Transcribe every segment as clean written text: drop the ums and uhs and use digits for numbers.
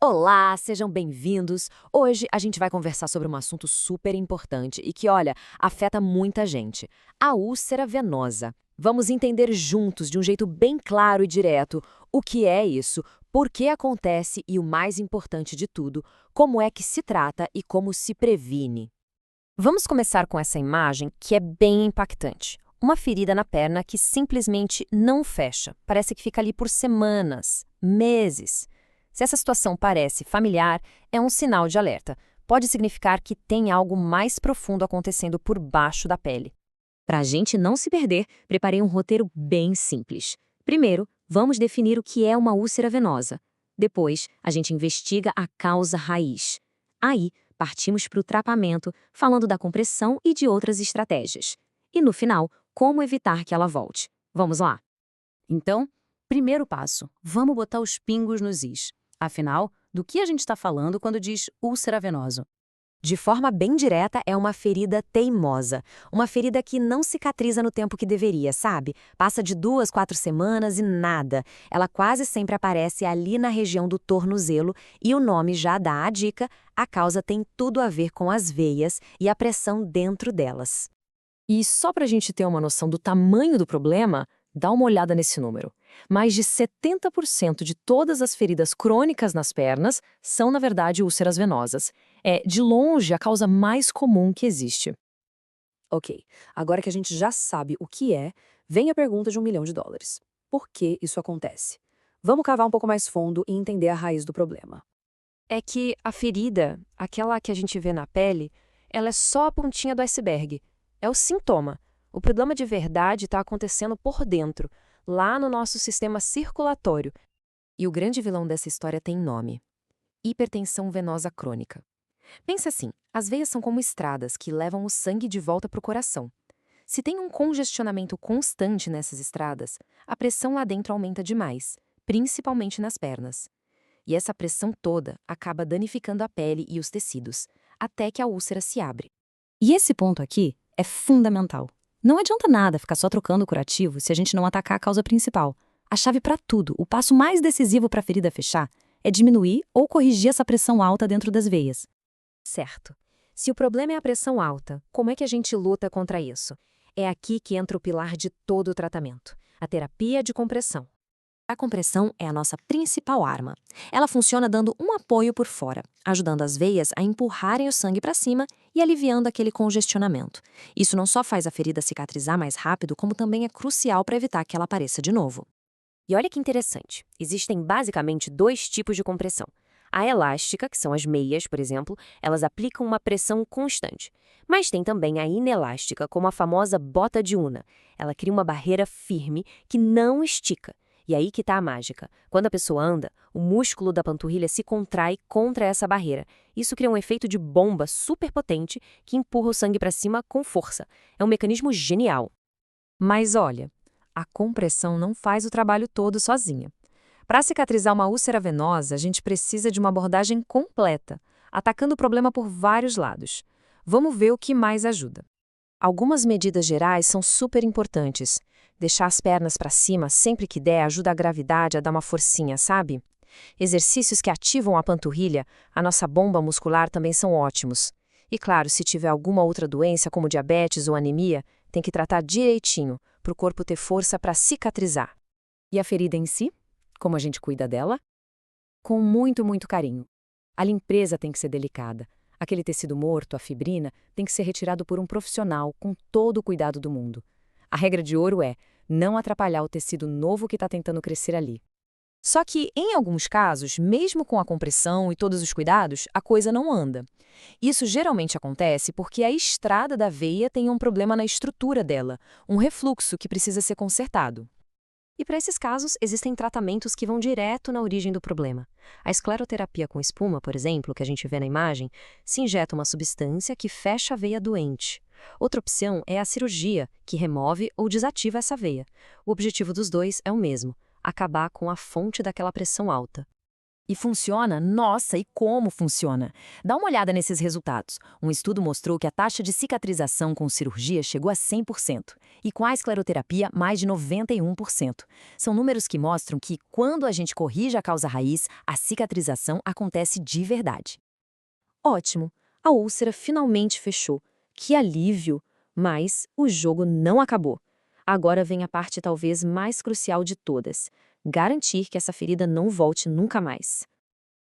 Olá, sejam bem-vindos. Hoje a gente vai conversar sobre um assunto super importante e que, olha, afeta muita gente: a úlcera venosa. Vamos entender juntos, de um jeito bem claro e direto, o que é isso, por que acontece e, o mais importante de tudo, como é que se trata e como se previne. Vamos começar com essa imagem que é bem impactante. Uma ferida na perna que simplesmente não fecha. Parece que fica ali por semanas, meses. Se essa situação parece familiar, é um sinal de alerta. Pode significar que tem algo mais profundo acontecendo por baixo da pele. Para a gente não se perder, preparei um roteiro bem simples. Primeiro, vamos definir o que é uma úlcera venosa. Depois, a gente investiga a causa raiz. Aí, partimos para o tratamento, falando da compressão e de outras estratégias. E no final, como evitar que ela volte. Vamos lá? Então, primeiro passo, vamos botar os pingos nos is. Afinal, do que a gente está falando quando diz úlcera venosa? De forma bem direta, é uma ferida teimosa. Uma ferida que não cicatriza no tempo que deveria, sabe? Passa de 2, 4 semanas e nada. Ela quase sempre aparece ali na região do tornozelo e o nome já dá a dica: a causa tem tudo a ver com as veias e a pressão dentro delas. E só para a gente ter uma noção do tamanho do problema, dá uma olhada nesse número. Mais de 70% de todas as feridas crônicas nas pernas são, na verdade, úlceras venosas. É, de longe, a causa mais comum que existe. Ok, agora que a gente já sabe o que é, vem a pergunta de US$ 1 milhão. Por que isso acontece? Vamos cavar um pouco mais fundo e entender a raiz do problema. É que a ferida, aquela que a gente vê na pele, ela é só a pontinha do iceberg. É o sintoma. O problema de verdade está acontecendo por dentro, lá no nosso sistema circulatório. E o grande vilão dessa história tem nome: hipertensão venosa crônica. Pensa assim, as veias são como estradas que levam o sangue de volta para o coração. Se tem um congestionamento constante nessas estradas, a pressão lá dentro aumenta demais, principalmente nas pernas. E essa pressão toda acaba danificando a pele e os tecidos, até que a úlcera se abre. E esse ponto aqui é fundamental. Não adianta nada ficar só trocando o curativo se a gente não atacar a causa principal. A chave para tudo, o passo mais decisivo para a ferida fechar, é diminuir ou corrigir essa pressão alta dentro das veias. Certo. Se o problema é a pressão alta, como é que a gente luta contra isso? É aqui que entra o pilar de todo o tratamento: a terapia de compressão. A compressão é a nossa principal arma. Ela funciona dando um apoio por fora, ajudando as veias a empurrarem o sangue para cima e aliviando aquele congestionamento. Isso não só faz a ferida cicatrizar mais rápido, como também é crucial para evitar que ela apareça de novo. E olha que interessante, existem basicamente dois tipos de compressão. A elástica, que são as meias, por exemplo, elas aplicam uma pressão constante. Mas tem também a inelástica, como a famosa bota de Una. Ela cria uma barreira firme que não estica. E aí que está a mágica. Quando a pessoa anda, o músculo da panturrilha se contrai contra essa barreira. Isso cria um efeito de bomba super potente que empurra o sangue para cima com força. É um mecanismo genial. Mas olha, a compressão não faz o trabalho todo sozinha. Para cicatrizar uma úlcera venosa, a gente precisa de uma abordagem completa, atacando o problema por vários lados. Vamos ver o que mais ajuda. Algumas medidas gerais são super importantes. Deixar as pernas para cima sempre que der ajuda a gravidade a dar uma forcinha, sabe? Exercícios que ativam a panturrilha, a nossa bomba muscular, também são ótimos. E claro, se tiver alguma outra doença, como diabetes ou anemia, tem que tratar direitinho, para o corpo ter força para cicatrizar. E a ferida em si? Como a gente cuida dela? Com muito, muito carinho. A limpeza tem que ser delicada. Aquele tecido morto, a fibrina, tem que ser retirado por um profissional com todo o cuidado do mundo. A regra de ouro é não atrapalhar o tecido novo que está tentando crescer ali. Só que, em alguns casos, mesmo com a compressão e todos os cuidados, a coisa não anda. Isso geralmente acontece porque a estrada da veia tem um problema na estrutura dela, um refluxo que precisa ser consertado. E para esses casos, existem tratamentos que vão direto na origem do problema. A escleroterapia com espuma, por exemplo, que a gente vê na imagem, se injeta uma substância que fecha a veia doente. Outra opção é a cirurgia, que remove ou desativa essa veia. O objetivo dos dois é o mesmo: acabar com a fonte daquela pressão alta. E funciona? Nossa, e como funciona? Dá uma olhada nesses resultados. Um estudo mostrou que a taxa de cicatrização com cirurgia chegou a 100% e com a escleroterapia, mais de 91%. São números que mostram que, quando a gente corrige a causa raiz, a cicatrização acontece de verdade. Ótimo! A úlcera finalmente fechou. Que alívio! Mas o jogo não acabou. Agora vem a parte talvez mais crucial de todas: garantir que essa ferida não volte nunca mais.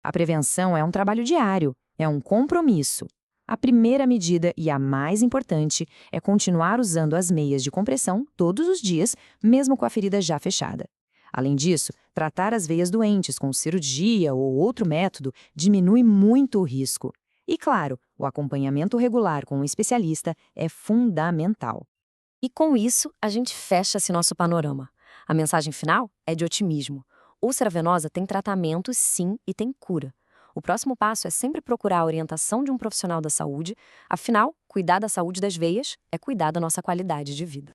A prevenção é um trabalho diário, é um compromisso. A primeira medida e a mais importante é continuar usando as meias de compressão todos os dias, mesmo com a ferida já fechada. Além disso, tratar as veias doentes com cirurgia ou outro método diminui muito o risco. E, claro, o acompanhamento regular com um especialista é fundamental. E com isso, a gente fecha esse nosso panorama. A mensagem final é de otimismo. Úlcera venosa tem tratamento, sim, e tem cura. O próximo passo é sempre procurar a orientação de um profissional da saúde. Afinal, cuidar da saúde das veias é cuidar da nossa qualidade de vida.